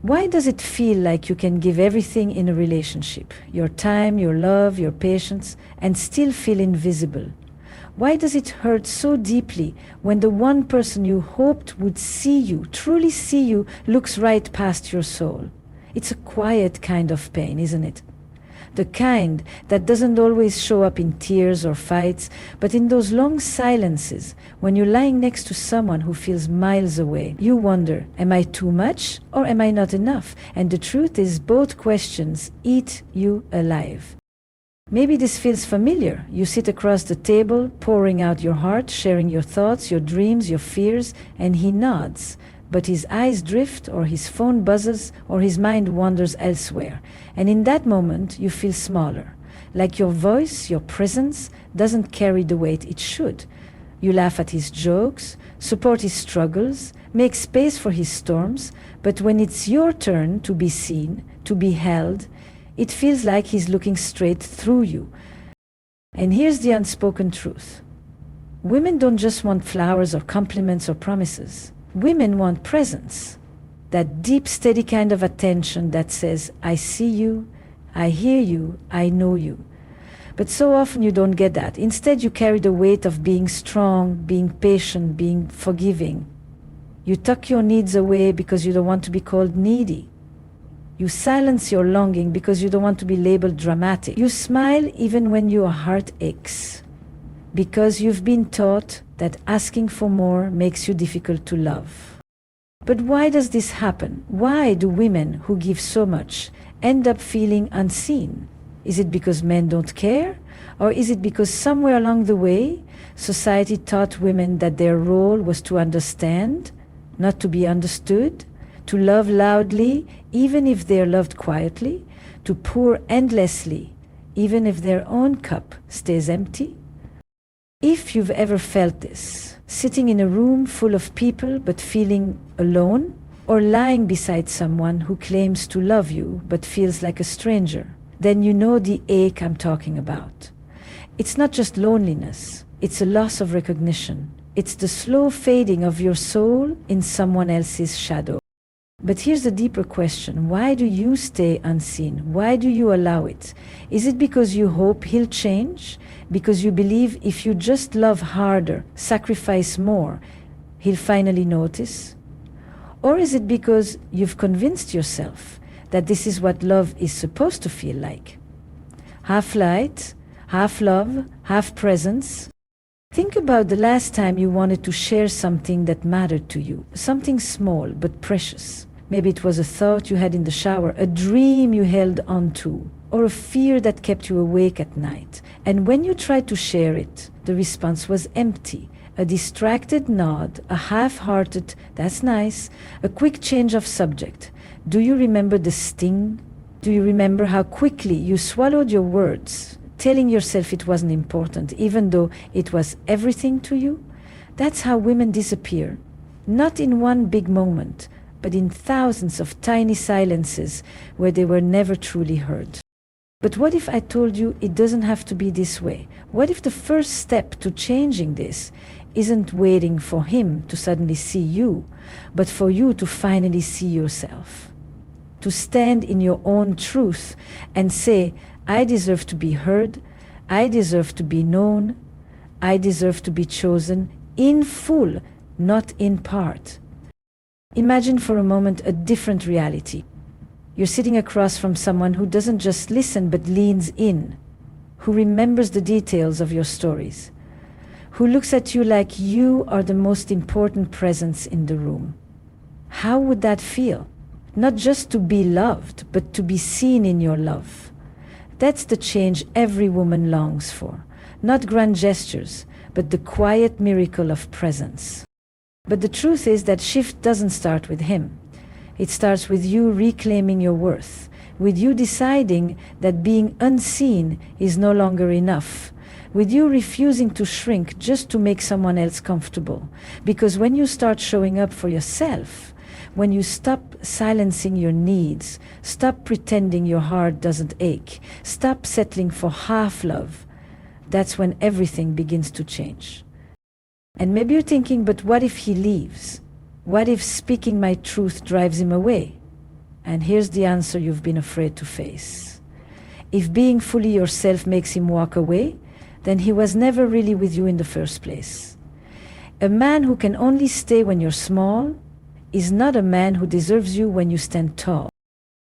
Why does it feel like you can give everything in a relationship, your time, your love, your patience, and still feel invisible? Why does it hurt so deeply when the one person you hoped would see you, truly see you, looks right past your soul? It's a quiet kind of pain, isn't it? The kind that doesn't always show up in tears or fights, but in those long silences when you're lying next to someone who feels miles away. You wonder, am I too much or am I not enough? And the truth is, both questions eat you alive. Maybe this feels familiar. You sit across the table, pouring out your heart, sharing your thoughts, your dreams, your fears, and he nods. But his eyes drift, or his phone buzzes, or his mind wanders elsewhere. And in that moment, you feel smaller. Like your voice, your presence, doesn't carry the weight it should. You laugh at his jokes, support his struggles, make space for his storms, but when it's your turn to be seen, to be held, it feels like he's looking straight through you. And here's the unspoken truth. Women don't just want flowers or compliments or promises. Women want presence, that deep, steady kind of attention that says, I see you, I hear you, I know you. But so often you don't get that. Instead, you carry the weight of being strong, being patient, being forgiving. You tuck your needs away because you don't want to be called needy. You silence your longing because you don't want to be labeled dramatic. You smile even when your heart aches, because you've been taught that asking for more makes you difficult to love. But why does this happen? Why do women who give so much end up feeling unseen? Is it because men don't care? Or is it because somewhere along the way, society taught women that their role was to understand, not to be understood, to love loudly, even if they're loved quietly, to pour endlessly, even if their own cup stays empty? If you've ever felt this, sitting in a room full of people but feeling alone, or lying beside someone who claims to love you but feels like a stranger, then you know the ache I'm talking about. It's not just loneliness, it's a loss of recognition. It's the slow fading of your soul in someone else's shadow. But here's the deeper question. Why do you stay unseen? Why do you allow it? Is it because you hope he'll change? Because you believe if you just love harder, sacrifice more, he'll finally notice? Or is it because you've convinced yourself that this is what love is supposed to feel like? Half light, half love, half presence. Think about the last time you wanted to share something that mattered to you, something small but precious. Maybe it was a thought you had in the shower, a dream you held on to, or a fear that kept you awake at night. And when you tried to share it, the response was empty. A distracted nod, a half-hearted, that's nice, a quick change of subject. Do you remember the sting? Do you remember how quickly you swallowed your words, telling yourself it wasn't important, even though it was everything to you? That's how women disappear. Not in one big moment, but in thousands of tiny silences where they were never truly heard. But what if I told you it doesn't have to be this way? What if the first step to changing this isn't waiting for him to suddenly see you, but for you to finally see yourself? To stand in your own truth and say, I deserve to be heard, I deserve to be known, I deserve to be chosen in full, not in part. Imagine for a moment a different reality. You're sitting across from someone who doesn't just listen but leans in, who remembers the details of your stories, who looks at you like you are the most important presence in the room. How would that feel? Not just to be loved, but to be seen in your love. That's the change every woman longs for. Not grand gestures, but the quiet miracle of presence. But the truth is that shift doesn't start with him. It starts with you reclaiming your worth, with you deciding that being unseen is no longer enough, with you refusing to shrink just to make someone else comfortable. Because when you start showing up for yourself, when you stop silencing your needs, stop pretending your heart doesn't ache, stop settling for half love, that's when everything begins to change. And maybe you're thinking, but what if he leaves? What if speaking my truth drives him away? And here's the answer you've been afraid to face. If being fully yourself makes him walk away, then he was never really with you in the first place. A man who can only stay when you're small is not a man who deserves you when you stand tall.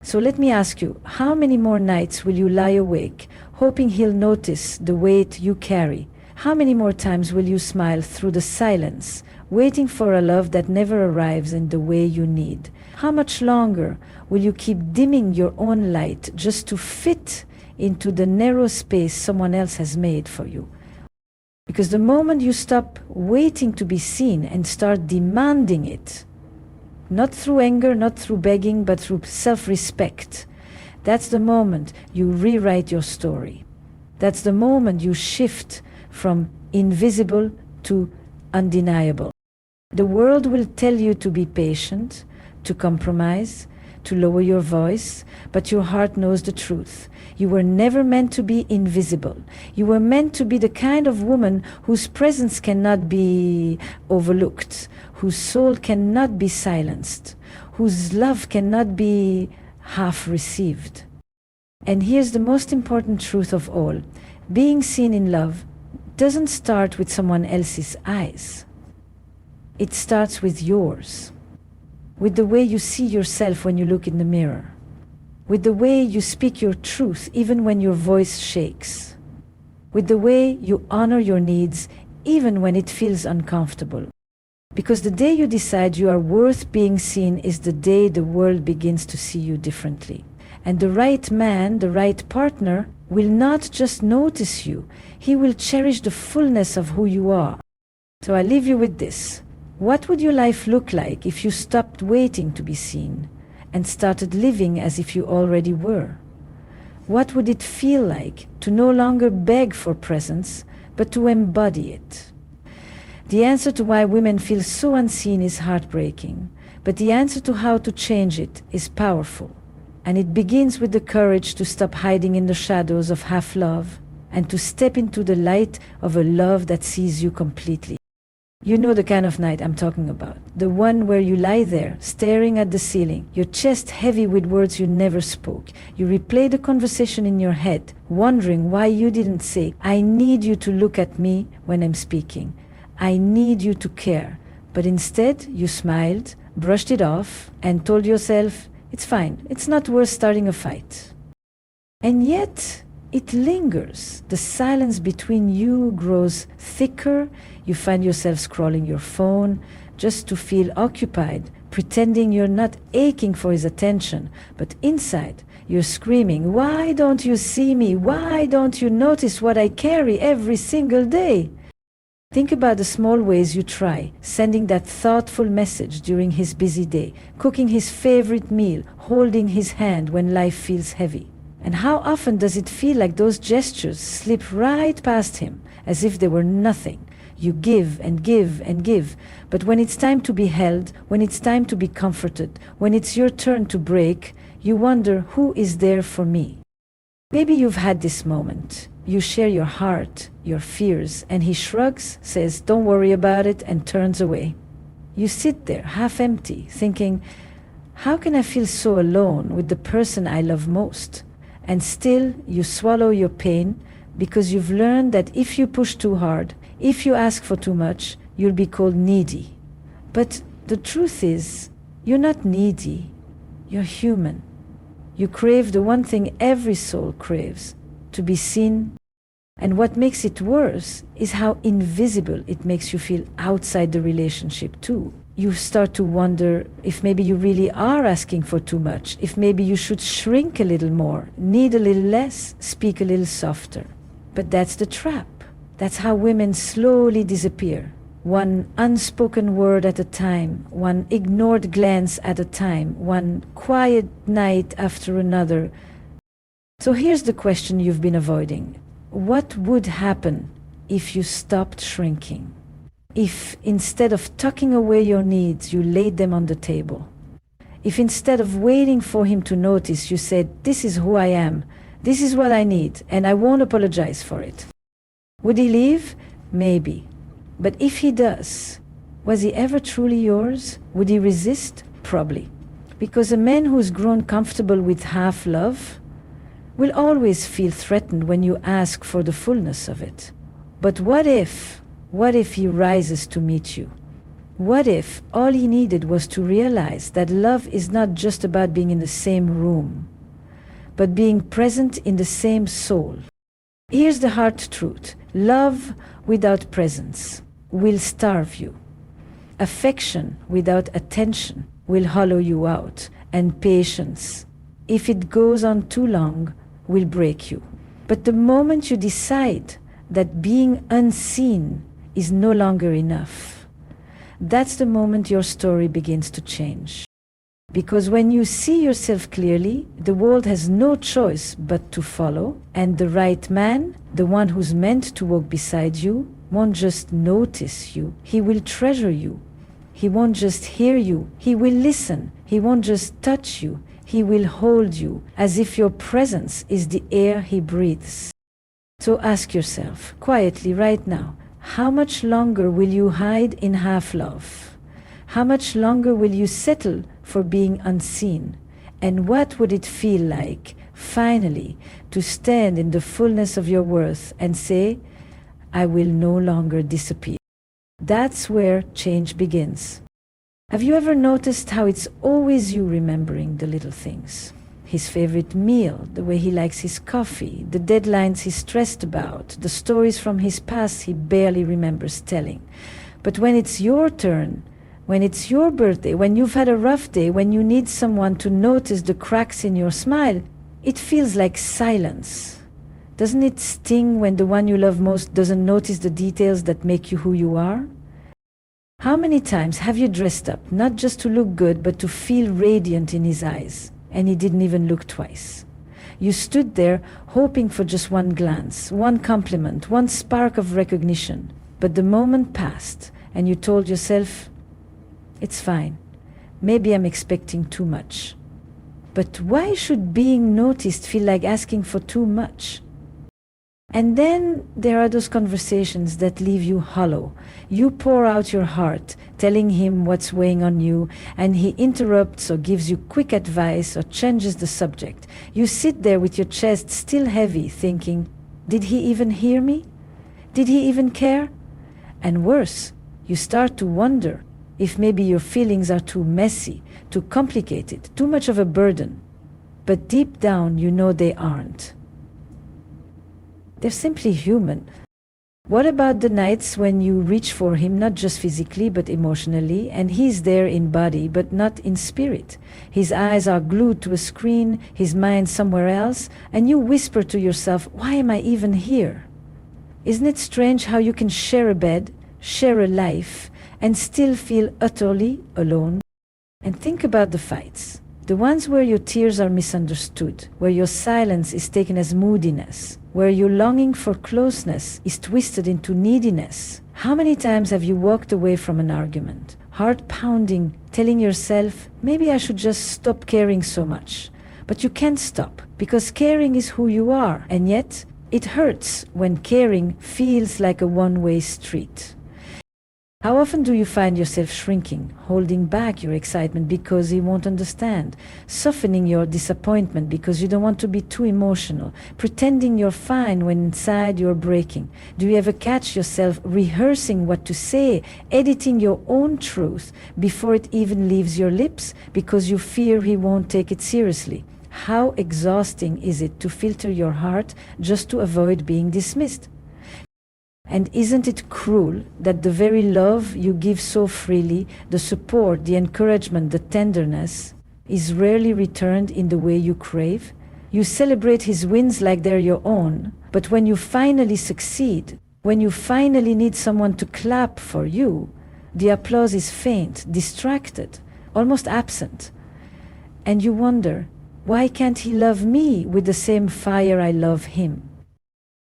So let me ask you, how many more nights will you lie awake, hoping he'll notice the weight you carry? How many more times will you smile through the silence, waiting for a love that never arrives in the way you need? How much longer will you keep dimming your own light just to fit into the narrow space someone else has made for you? Because the moment you stop waiting to be seen and start demanding it, not through anger, not through begging, but through self-respect, that's the moment you rewrite your story. That's the moment you shift from invisible to undeniable. The world will tell you to be patient, to compromise, to lower your voice, but your heart knows the truth. You were never meant to be invisible. You were meant to be the kind of woman whose presence cannot be overlooked, whose soul cannot be silenced, whose love cannot be half received. And here's the most important truth of all. Being seen in love doesn't start with someone else's eyes. It starts with yours, with the way you see yourself when you look in the mirror, with the way you speak your truth even when your voice shakes, with the way you honor your needs even when it feels uncomfortable. Because the day you decide you are worth being seen is the day the world begins to see you differently. And the right man, the right partner, will not just notice you, he will cherish the fullness of who you are. So I leave you with this. What would your life look like if you stopped waiting to be seen and started living as if you already were? What would it feel like to no longer beg for presence, but to embody it? The answer to why women feel so unseen is heartbreaking, but the answer to how to change it is powerful. And it begins with the courage to stop hiding in the shadows of half-love and to step into the light of a love that sees you completely. You know the kind of night I'm talking about. The one where you lie there, staring at the ceiling, your chest heavy with words you never spoke. You replay the conversation in your head, wondering why you didn't say, "I need you to look at me when I'm speaking. I need you to care." But instead, you smiled, brushed it off, and told yourself, "It's fine, it's not worth starting a fight." And yet, it lingers. The silence between you grows thicker. You find yourself scrolling your phone just to feel occupied, pretending you're not aching for his attention. But inside, you're screaming, "Why don't you see me? Why don't you notice what I carry every single day?" Think about the small ways you try, sending that thoughtful message during his busy day, cooking his favorite meal, holding his hand when life feels heavy. And how often does it feel like those gestures slip right past him, as if they were nothing? You give and give and give, but when it's time to be held, when it's time to be comforted, when it's your turn to break, you wonder, who is there for me? Maybe you've had this moment. You share your heart, your fears, and he shrugs, says, "Don't worry about it," and turns away. You sit there, half empty, thinking, how can I feel so alone with the person I love most? And still, you swallow your pain because you've learned that if you push too hard, if you ask for too much, you'll be called needy. But the truth is, you're not needy, you're human. You crave the one thing every soul craves, to be seen. And what makes it worse is how invisible it makes you feel outside the relationship too. You start to wonder if maybe you really are asking for too much, if maybe you should shrink a little more, need a little less, speak a little softer. But that's the trap. That's how women slowly disappear. One unspoken word at a time, one ignored glance at a time, one quiet night after another. So here's the question you've been avoiding. What would happen if you stopped shrinking? If instead of tucking away your needs, you laid them on the table? If instead of waiting for him to notice, you said, "This is who I am, this is what I need, and I won't apologize for it"? Would he leave? Maybe. But if he does, was he ever truly yours? Would he resist? Probably. Because a man who's grown comfortable with half love will always feel threatened when you ask for the fullness of it. But what if he rises to meet you? What if all he needed was to realize that love is not just about being in the same room, but being present in the same soul? Here's the hard truth. Love without presence will starve you. Affection without attention will hollow you out. And patience, if it goes on too long, will break you. But the moment you decide that being unseen is no longer enough, that's the moment your story begins to change. Because when you see yourself clearly, the world has no choice but to follow, and the right man, the one who's meant to walk beside you, won't just notice you, he will treasure you. He won't just hear you, he will listen. He won't just touch you, he will hold you, as if your presence is the air he breathes. So ask yourself, quietly right now, how much longer will you hide in half-love? How much longer will you settle for being unseen? And what would it feel like, finally, to stand in the fullness of your worth and say, I will no longer disappear? That's where change begins. Have you ever noticed how it's always you remembering the little things? His favorite meal, the way he likes his coffee, the deadlines he's stressed about, the stories from his past he barely remembers telling. But when it's your turn, when it's your birthday, when you've had a rough day, when you need someone to notice the cracks in your smile, it feels like silence. Doesn't it sting when the one you love most doesn't notice the details that make you who you are? How many times have you dressed up, not just to look good, but to feel radiant in his eyes, and he didn't even look twice? You stood there hoping for just one glance, one compliment, one spark of recognition, but the moment passed, and you told yourself, it's fine, maybe I'm expecting too much. But why should being noticed feel like asking for too much? And then there are those conversations that leave you hollow. You pour out your heart, telling him what's weighing on you, and he interrupts or gives you quick advice or changes the subject. You sit there with your chest still heavy, thinking, did he even hear me? Did he even care? And worse, you start to wonder if maybe your feelings are too messy, too complicated, too much of a burden. But deep down, you know they aren't. They're simply human. What about the nights when you reach for him, not just physically, but emotionally, and he's there in body, but not in spirit? His eyes are glued to a screen, his mind somewhere else, and you whisper to yourself, why am I even here? Isn't it strange how you can share a bed, share a life, and still feel utterly alone? And think about the fights. The ones where your tears are misunderstood, where your silence is taken as moodiness, where your longing for closeness is twisted into neediness. How many times have you walked away from an argument, heart pounding, telling yourself, maybe I should just stop caring so much? But you can't stop, because caring is who you are, and yet it hurts when caring feels like a one-way street. How often do you find yourself shrinking, holding back your excitement because he won't understand, softening your disappointment because you don't want to be too emotional, pretending you're fine when inside you're breaking? Do you ever catch yourself rehearsing what to say, editing your own truth before it even leaves your lips because you fear he won't take it seriously? How exhausting is it to filter your heart just to avoid being dismissed? And isn't it cruel that the very love you give so freely, the support, the encouragement, the tenderness, is rarely returned in the way you crave? You celebrate his wins like they're your own, but when you finally succeed, when you finally need someone to clap for you, the applause is faint, distracted, almost absent. And you wonder, why can't he love me with the same fire I love him?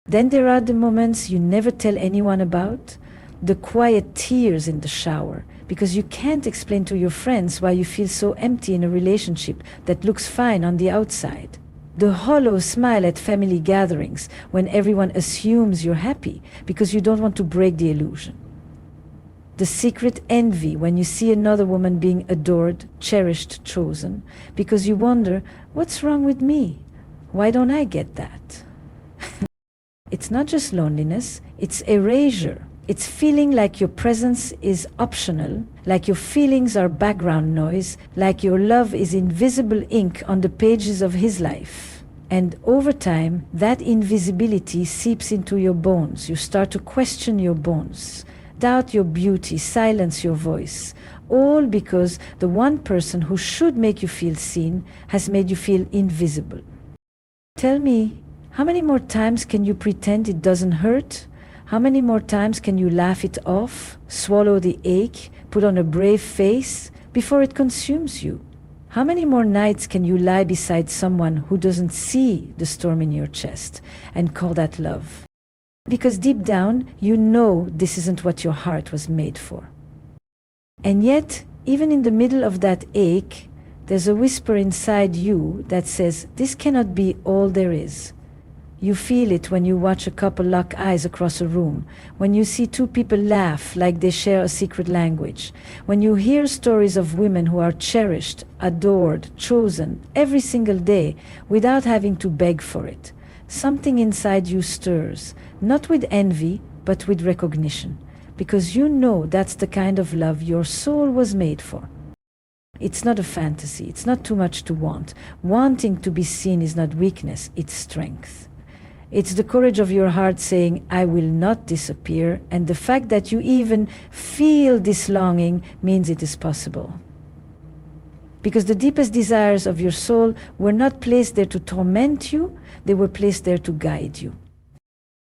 Then there are the moments you never tell anyone about, the quiet tears in the shower, because you can't explain to your friends why you feel so empty in a relationship that looks fine on the outside. The hollow smile at family gatherings when everyone assumes you're happy because you don't want to break the illusion. The secret envy when you see another woman being adored, cherished, chosen, because you wonder, what's wrong with me? Why don't I get that? It's not just loneliness, it's erasure. It's feeling like your presence is optional, like your feelings are background noise, like your love is invisible ink on the pages of his life. And over time, that invisibility seeps into your bones. You start to question your bones, doubt your beauty, silence your voice, all because the one person who should make you feel seen has made you feel invisible. Tell me, how many more times can you pretend it doesn't hurt? How many more times can you laugh it off, swallow the ache, put on a brave face before it consumes you? How many more nights can you lie beside someone who doesn't see the storm in your chest and call that love? Because deep down, you know this isn't what your heart was made for. And yet, even in the middle of that ache, there's a whisper inside you that says, this cannot be all there is. You feel it when you watch a couple lock eyes across a room, when you see two people laugh like they share a secret language, when you hear stories of women who are cherished, adored, chosen every single day without having to beg for it. Something inside you stirs, not with envy, but with recognition, because you know that's the kind of love your soul was made for. It's not a fantasy, it's not too much to want. Wanting to be seen is not weakness, it's strength. It's the courage of your heart saying, I will not disappear, and the fact that you even feel this longing means it is possible. Because the deepest desires of your soul were not placed there to torment you, they were placed there to guide you.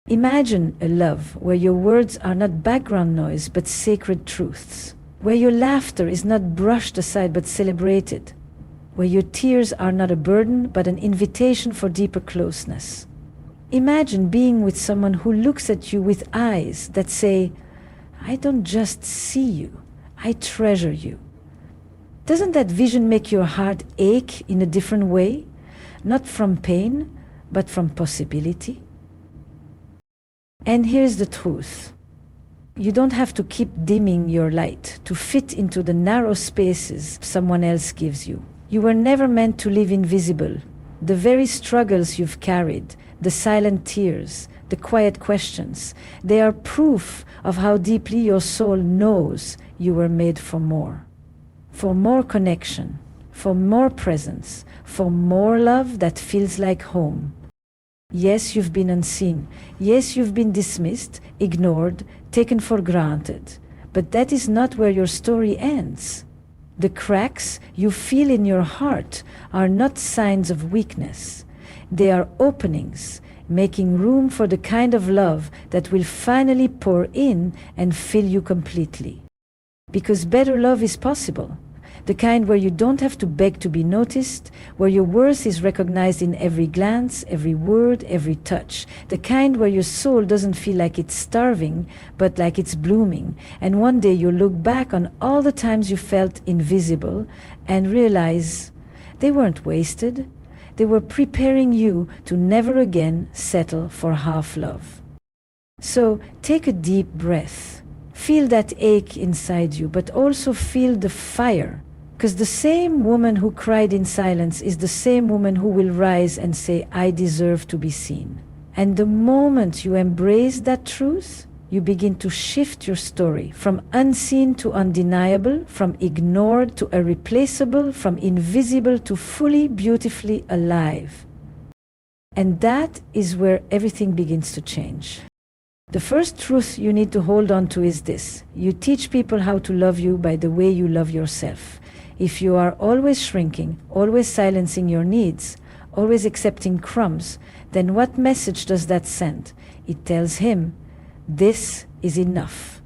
Imagine a love where your words are not background noise but sacred truths, where your laughter is not brushed aside but celebrated, where your tears are not a burden but an invitation for deeper closeness. Imagine being with someone who looks at you with eyes that say, I don't just see you, I treasure you. Doesn't that vision make your heart ache in a different way? Not from pain, but from possibility? And here's the truth. You don't have to keep dimming your light to fit into the narrow spaces someone else gives you. You were never meant to live invisible. The very struggles you've carried, the silent tears, the quiet questions, they are proof of how deeply your soul knows you were made for more connection, for more presence, for more love that feels like home. Yes, you've been unseen. Yes, you've been dismissed, ignored, taken for granted. But that is not where your story ends. The cracks you feel in your heart are not signs of weakness. They are openings, making room for the kind of love that will finally pour in and fill you completely. Because better love is possible. The kind where you don't have to beg to be noticed, where your worth is recognized in every glance, every word, every touch. The kind where your soul doesn't feel like it's starving, but like it's blooming. And one day you'll look back on all the times you felt invisible and realize they weren't wasted. They were preparing you to never again settle for half love. So take a deep breath. Feel that ache inside you, but also feel the fire. Because the same woman who cried in silence is the same woman who will rise and say, I deserve to be seen. And the moment you embrace that truth, you begin to shift your story from unseen to undeniable, from ignored to irreplaceable, from invisible to fully, beautifully alive. And that is where everything begins to change. The first truth you need to hold on to is this. You teach people how to love you by the way you love yourself. If you are always shrinking, always silencing your needs, always accepting crumbs, then what message does that send? It tells him, this is enough.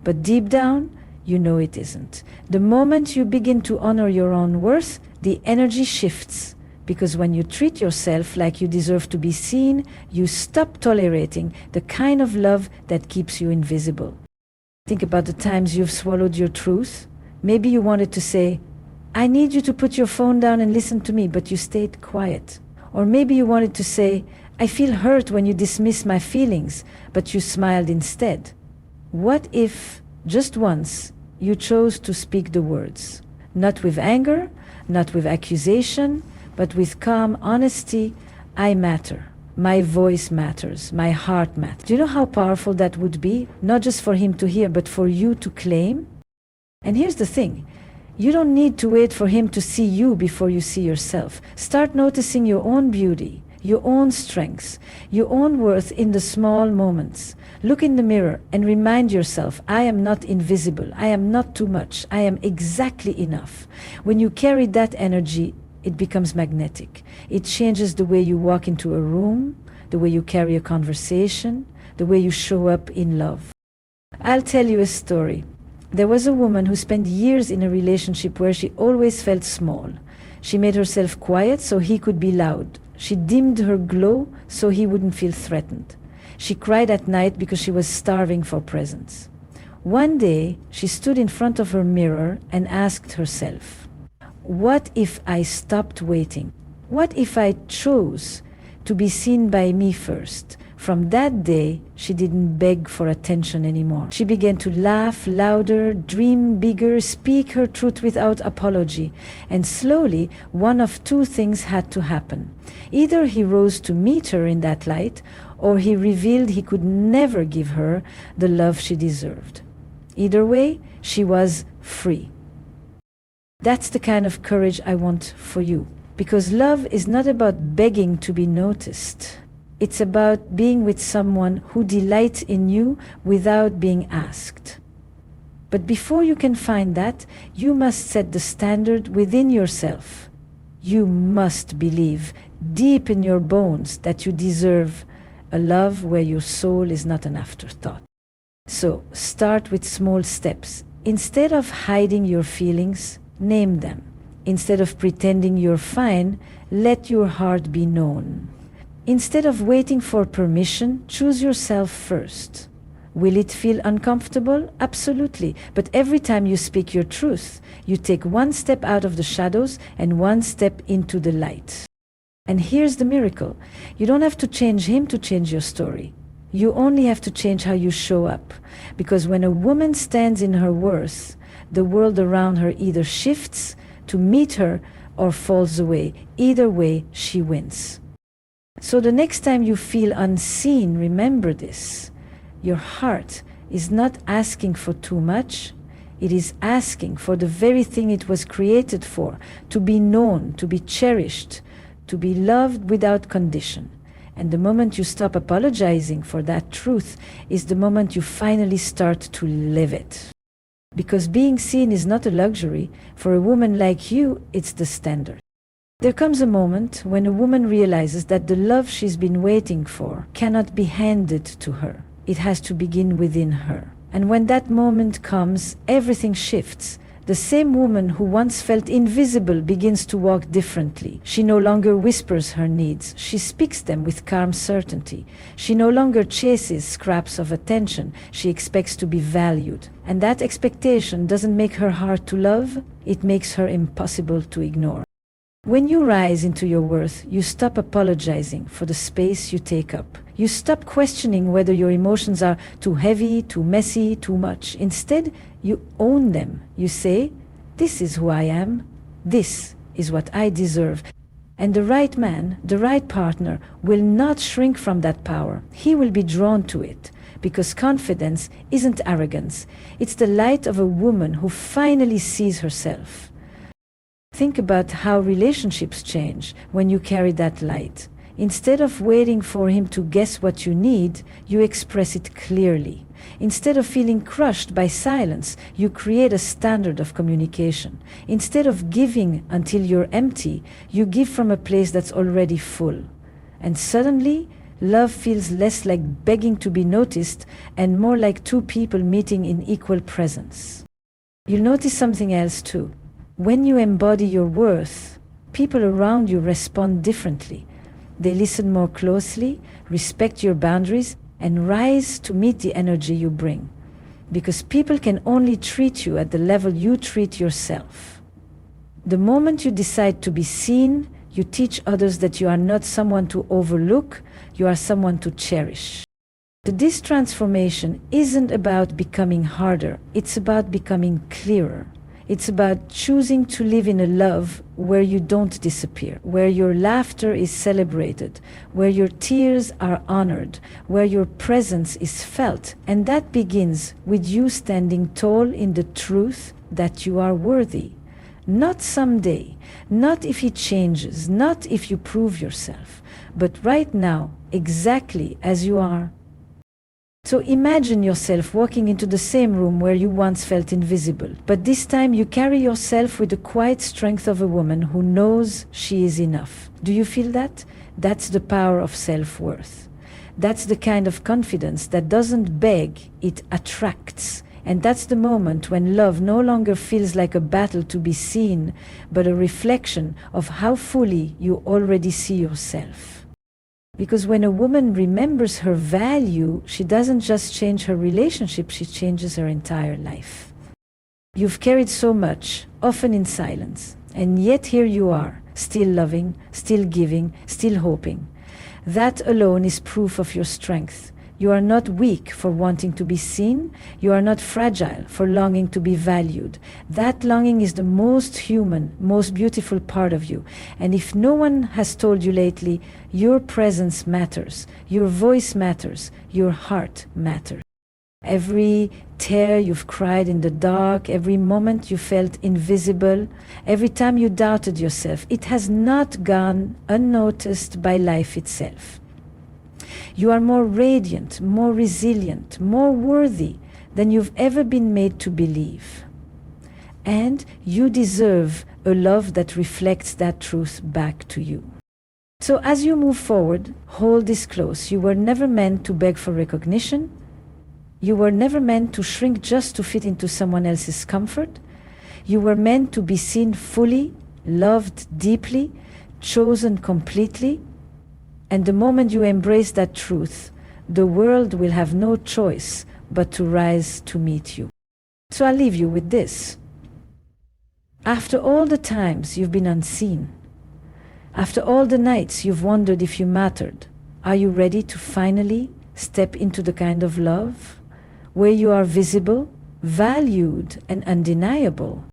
But deep down, you know it isn't. The moment you begin to honor your own worth, the energy shifts. Because when you treat yourself like you deserve to be seen, you stop tolerating the kind of love that keeps you invisible. Think about the times you've swallowed your truth. Maybe you wanted to say, I need you to put your phone down and listen to me, but you stayed quiet. Or maybe you wanted to say, I feel hurt when you dismiss my feelings, but you smiled instead. What if Just once, you chose to speak the words. Not with anger, not with accusation, but with calm honesty. I matter. My voice matters. My heart matters. Do you know how powerful that would be? Not just for him to hear, but for you to claim. And here's the thing. You don't need to wait for him to see you before you see yourself. Start noticing your own beauty, your own strengths, your own worth in the small moments. Look in the mirror and remind yourself, I am not invisible. I am not too much. I am exactly enough. When you carry that energy, it becomes magnetic. It changes the way you walk into a room, the way you carry a conversation, the way you show up in love. I'll tell you a story. There was a woman who spent years in a relationship where she always felt small. She made herself quiet so he could be loud. She dimmed her glow so he wouldn't feel threatened. She cried at night because she was starving for presence. One day, she stood in front of her mirror and asked herself, what if I stopped waiting? What if I chose to be seen by me first? From that day, she didn't beg for attention anymore. She began to laugh louder, dream bigger, speak her truth without apology. And slowly, one of two things had to happen. Either he rose to meet her in that light, or he revealed he could never give her the love she deserved. Either way, she was free. That's the kind of courage I want for you. Because love is not about begging to be noticed. It's about being with someone who delights in you without being asked. But before you can find that, you must set the standard within yourself. You must believe deep in your bones that you deserve a love where your soul is not an afterthought. So start with small steps. Instead of hiding your feelings, name them. Instead of pretending you're fine, let your heart be known. Instead of waiting for permission, choose yourself first. Will it feel uncomfortable? Absolutely. But every time you speak your truth, you take one step out of the shadows and one step into the light. And here's the miracle. You don't have to change him to change your story. You only have to change how you show up. Because when a woman stands in her worth, the world around her either shifts to meet her or falls away. Either way, she wins. So the next time you feel unseen, remember this. Your heart is not asking for too much. It is asking for the very thing it was created for, to be known, to be cherished, to be loved without condition. And the moment you stop apologizing for that truth is the moment you finally start to live it. Because being seen is not a luxury. For a woman like you, it's the standard. There comes a moment when a woman realizes that the love she's been waiting for cannot be handed to her. It has to begin within her. And when that moment comes, everything shifts. The same woman who once felt invisible begins to walk differently. She no longer whispers her needs. She speaks them with calm certainty. She no longer chases scraps of attention. She expects to be valued. And that expectation doesn't make her hard to love. It makes her impossible to ignore. When you rise into your worth, you stop apologizing for the space you take up. You stop questioning whether your emotions are too heavy, too messy, too much. Instead, you own them. You say, this is who I am. This is what I deserve. And the right man, the right partner, will not shrink from that power. He will be drawn to it. Because confidence isn't arrogance. It's the light of a woman who finally sees herself. Think about how relationships change when you carry that light. Instead of waiting for him to guess what you need, you express it clearly. Instead of feeling crushed by silence, you create a standard of communication. Instead of giving until you're empty, you give from a place that's already full. And suddenly, love feels less like begging to be noticed and more like two people meeting in equal presence. You'll notice something else too. When you embody your worth, people around you respond differently. They listen more closely, respect your boundaries, and rise to meet the energy you bring. Because people can only treat you at the level you treat yourself. The moment you decide to be seen, you teach others that you are not someone to overlook, you are someone to cherish. This transformation isn't about becoming harder, it's about becoming clearer. It's about choosing to live in a love where you don't disappear, where your laughter is celebrated, where your tears are honored, where your presence is felt. And that begins with you standing tall in the truth that you are worthy. Not someday, not if it changes, not if you prove yourself, but right now, exactly as you are. So imagine yourself walking into the same room where you once felt invisible, but this time you carry yourself with the quiet strength of a woman who knows she is enough. Do you feel that? That's the power of self-worth. That's the kind of confidence that doesn't beg, it attracts. And that's the moment when love no longer feels like a battle to be seen, but a reflection of how fully you already see yourself. Because when a woman remembers her value, she doesn't just change her relationship, she changes her entire life. You've carried so much, often in silence, and yet here you are, still loving, still giving, still hoping. That alone is proof of your strength. You are not weak for wanting to be seen. You are not fragile for longing to be valued. That longing is the most human, most beautiful part of you. And if no one has told you lately, your presence matters, your voice matters, your heart matters. Every tear you've cried in the dark, every moment you felt invisible, every time you doubted yourself, it has not gone unnoticed by life itself. You are more radiant, more resilient, more worthy than you've ever been made to believe. And you deserve a love that reflects that truth back to you. So as you move forward, hold this close. You were never meant to beg for recognition. You were never meant to shrink just to fit into someone else's comfort. You were meant to be seen fully, loved deeply, chosen completely. And the moment you embrace that truth, the world will have no choice but to rise to meet you. So I'll leave you with this. After all the times you've been unseen, after all the nights you've wondered if you mattered, are you ready to finally step into the kind of love where you are visible, valued, and undeniable?